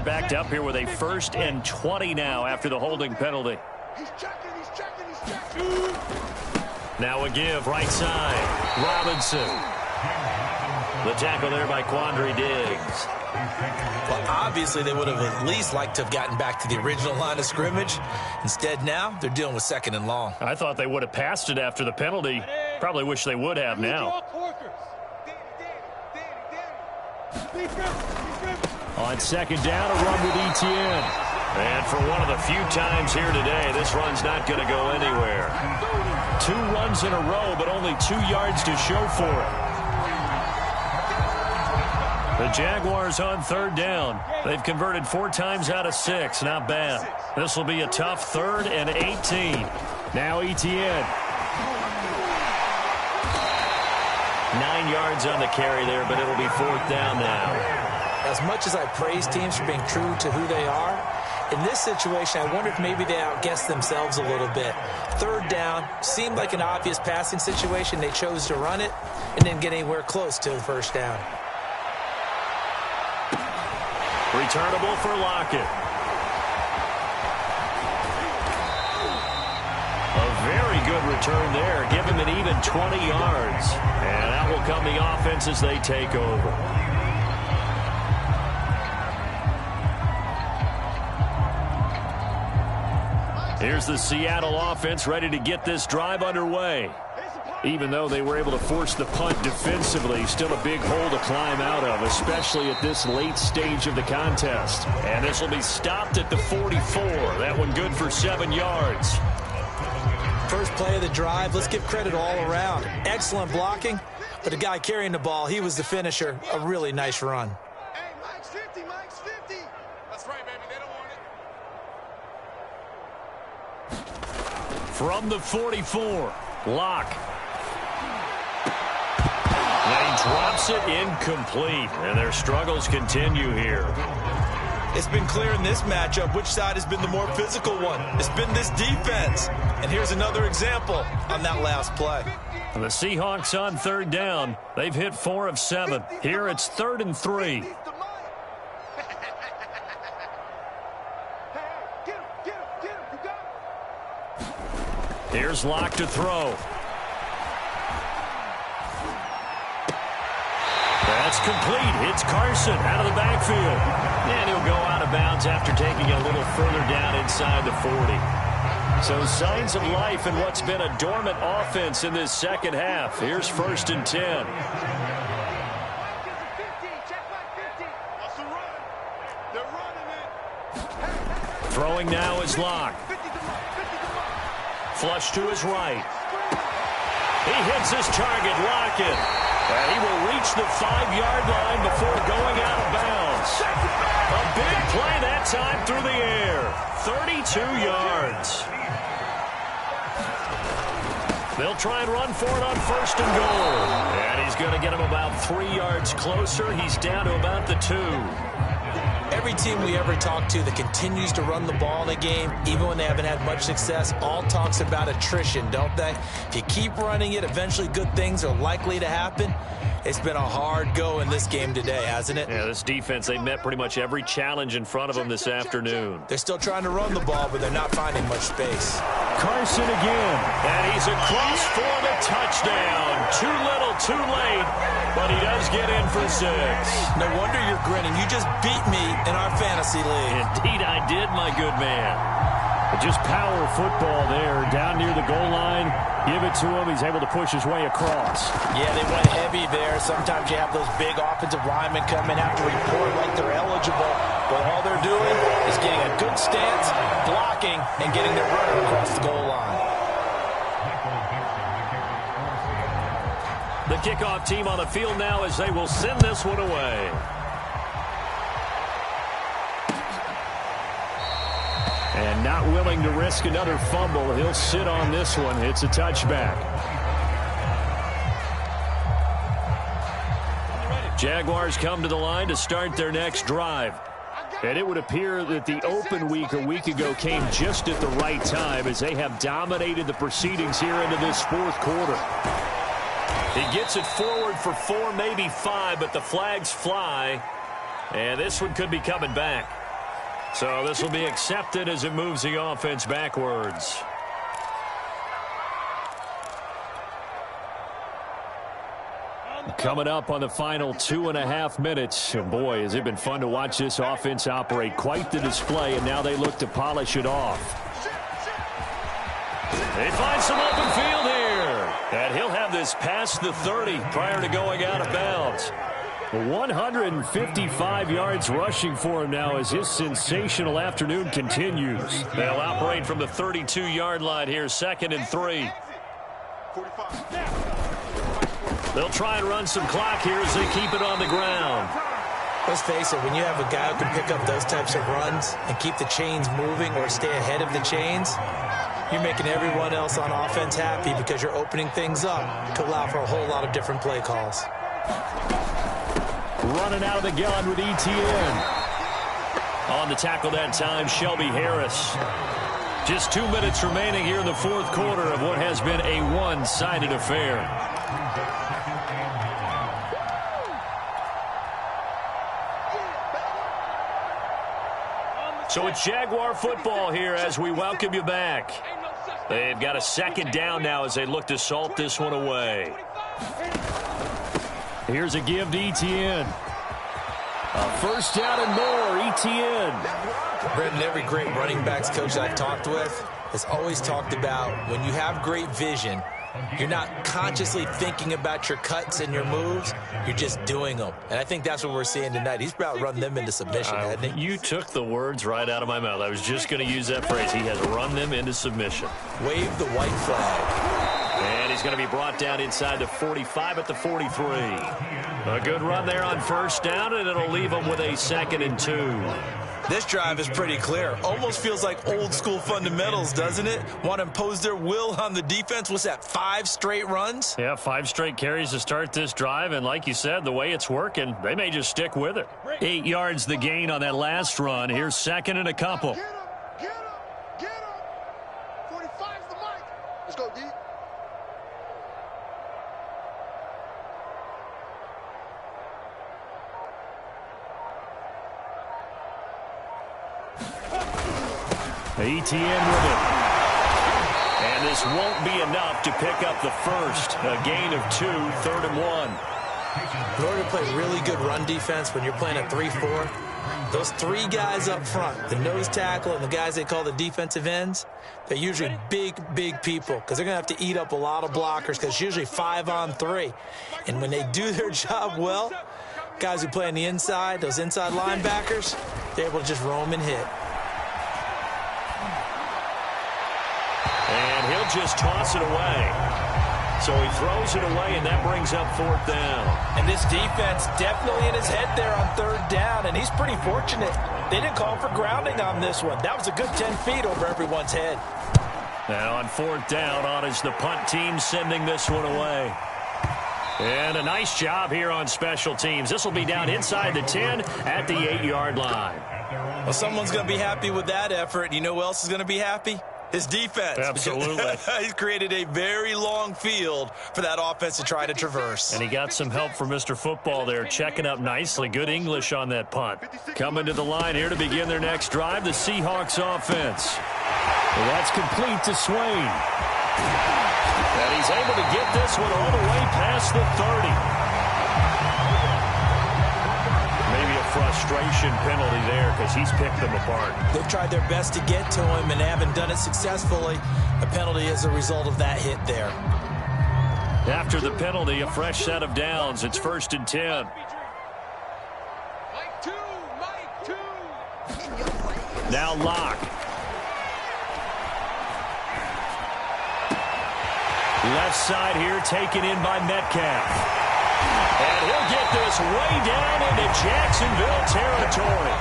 Backed up here with a 1st and 20 now after the holding penalty. He's checking. Now a give right side. Robinson. The tackle there by Quandre Diggs. Well, obviously they would have at least liked to have gotten back to the original line of scrimmage. Instead now they're dealing with 2nd and long. I thought they would have passed it after the penalty. Probably wish they would have now. On 2nd down, a run with Etienne. And for one of the few times here today, this run's not going to go anywhere. 2 runs in a row, but only 2 yards to show for it. The Jaguars on 3rd down. They've converted 4 times out of 6. Not bad. This will be a tough 3rd and 18. Now Etienne. 9 yards on the carry there, but it'll be 4th down now. As much as I praise teams for being true to who they are, in this situation, I wonder if maybe they outguessed themselves a little bit. 3rd down seemed like an obvious passing situation. They chose to run it and didn't get anywhere close to the 1st down. Returnable for Lockett. A very good return there. Give him an even 20 yards. And out will come the offense as they take over. Here's the Seattle offense ready to get this drive underway. It's a Even though they were able to force the punt defensively, still a big hole to climb out of, especially at this late stage of the contest. And this will be stopped at the 44. That one good for 7 yards. First play of the drive, let's give credit all around. Excellent blocking, but the guy carrying the ball, he was the finisher. A really nice run. Hey, Mike's 50, Mike's 50. That's right, baby. They don't want it. From the 44, Locke. And he drops it incomplete, and their struggles continue here. It's been clear in this matchup which side has been the more physical one. It's been this defense. And here's another example on that last play. The Seahawks on 3rd down. They've hit 4 of 7. Here it's 3rd and 3. Here's Locke to throw. That's complete. It's Carson out of the backfield. And he'll go out of bounds after taking a little further down inside the 40. So signs of life in what's been a dormant offense in this second half. Here's 1st and 10. Throwing now is Locke. Flush to his right. He hits his target, Lockett. And he will reach the 5-yard line before going out of bounds. A big play that time through the air. 32 yards. They'll try and run for it on 1st and goal. And he's going to get him about 3 yards closer. He's down to about the 2. Every team we ever talk to that continues to run the ball in a game, even when they haven't had much success, all talks about attrition, don't they? If you keep running it, eventually good things are likely to happen. It's been a hard go in this game today, hasn't it? Yeah, this defense, they met pretty much every challenge in front of them this afternoon. They're still trying to run the ball, but they're not finding much space. Carson again. And he's across for the touchdown. Too little, too late. But he does get in for 6. No wonder you're grinning. You just beat me in our fantasy league. Indeed I did, my good man. But just power football there. Down near the goal line. Give it to him. He's able to push his way across. Yeah, they went heavy there. Sometimes you have those big offensive linemen come in, have to report like they're eligible. But all they're doing is getting a good stance, blocking, and getting their runner across the goal line. The kickoff team on the field now as they will send this one away. And not willing to risk another fumble. He'll sit on this one. It's a touchback. Jaguars come to the line to start their next drive. And it would appear that the open week a week ago came just at the right time as they have dominated the proceedings here into this 4th quarter. He gets it forward for 4, maybe 5, but the flags fly. And this one could be coming back. So this will be accepted as it moves the offense backwards. Coming up on the final 2.5 minutes. And boy, has it been fun to watch this offense operate. Quite the display, and now they look to polish it off. They find some open field here. And he'll have this past the 30 prior to going out of bounds. 155 yards rushing for him now as his sensational afternoon continues. They'll operate from the 32-yard line here, 2nd and 3. They'll try and run some clock here as they keep it on the ground. Let's face it, when you have a guy who can pick up those types of runs and keep the chains moving or stay ahead of the chains, you're making everyone else on offense happy because you're opening things up to allow for a whole lot of different play calls. Running out of the gun with ETN. On the tackle that time, Shelby Harris. Just 2 minutes remaining here in the 4th quarter of what has been a one-sided affair. So it's Jaguar football here as we welcome you back. They've got a 2nd down now as they look to salt this one away. Here's a give to ETN. A 1st down and more, ETN. Brendan, every great running backs coach I've talked with has always talked about when you have great vision, You're not consciously thinking about your cuts and your moves. You're just doing them. And I think that's what we're seeing tonight. He's about to run them into submission, hasn't he? You took the words right out of my mouth. I was just going to use that phrase. He has run them into submission. Wave the white flag. And he's going to be brought down inside the 45 at the 43. A good run there on first down, and it'll leave him with a 2nd and 2. This drive is pretty clear. Almost feels like old school fundamentals, doesn't it? Want to impose their will on the defense. What's that, 5 straight runs? Yeah, 5 straight carries to start this drive. And like you said, the way it's working, they may just stick with it. 8 yards the gain on that last run. Here's 2nd and a couple. Get him! Get him! Get him! 45's the mic. Let's go, D. ETN with it. And this won't be enough to pick up the first. A gain of 2, 3rd and 1. In order to play really good run defense when you're playing a 3-4, those 3 guys up front, the nose tackle and the guys they call the defensive ends, they're usually big people because they're going to have to eat up a lot of blockers because it's usually 5 on 3. And when they do their job well, guys who play on the inside, those inside linebackers, they're able to just roam and hit. And he'll just toss it away. So he throws it away, and that brings up 4th down. And this defense definitely in his head there on 3rd down, and he's pretty fortunate. They didn't call for grounding on this one. That was a good 10 feet over everyone's head. Now on 4th down, on is the punt team sending this one away. And a nice job here on special teams. This will be down inside the 10 at the 8-yard line. Well, someone's going to be happy with that effort. You know who else is going to be happy? His defense. Absolutely. He's created a very long field for that offense to try to traverse. And he got some help from Mr. Football there, checking up nicely. Good English on that punt. Coming to the line here to begin their next drive, the Seahawks offense. Well, that's complete to Swain. And he's able to get this one all the way past the 30. Frustration penalty there because he's picked them apart. They've tried their best to get to him and haven't done it successfully. A penalty as a result of that hit there. After the penalty, a fresh set of downs. It's 1st and 10. Mike 2, Mike 2. Now Locke. Left side here taken in by Metcalf. And he'll get this way down into Jacksonville territory.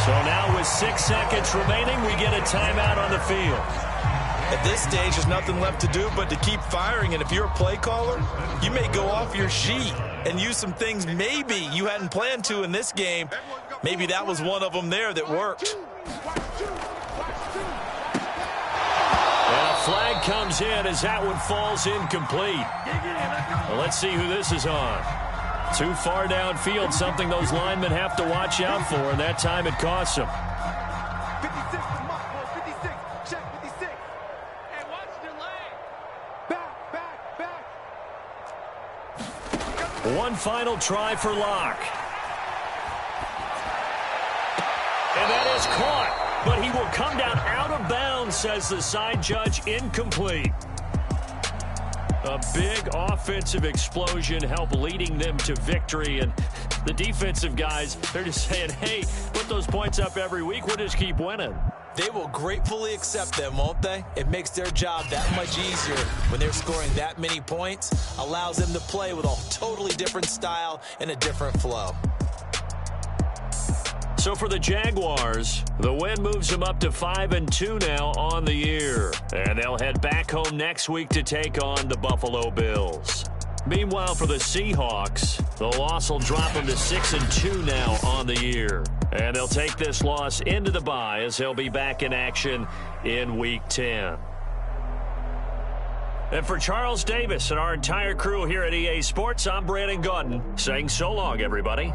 So now with 6 seconds remaining, we get a timeout on the field. At this stage, there's nothing left to do but to keep firing. And if you're a play caller, you may go off your sheet and use some things maybe you hadn't planned to in this game. Maybe that was one of them there that worked. And a flag comes in as that one falls incomplete. Well, let's see who this is on. Too far downfield, something those linemen have to watch out for, and that time it costs them. 56 to Mark, 56. Check 56. And watch the leg. Back. One final try for Locke. And that is caught, but he will come down out of bounds, says the side judge, incomplete. A big offensive explosion helped leading them to victory. And the defensive guys, they're just saying, hey, put those points up every week. We'll just keep winning. They will gratefully accept them, won't they? It makes their job that much easier when they're scoring that many points. Allows them to play with a totally different style and a different flow. So for the Jaguars, the win moves them up to 5-2 now on the year. And they'll head back home next week to take on the Buffalo Bills. Meanwhile, for the Seahawks, the loss will drop them to 6-2 now on the year. And they'll take this loss into the bye as they'll be back in action in Week 10. And for Charles Davis and our entire crew here at EA Sports, I'm Brandon Gaudin saying so long, everybody.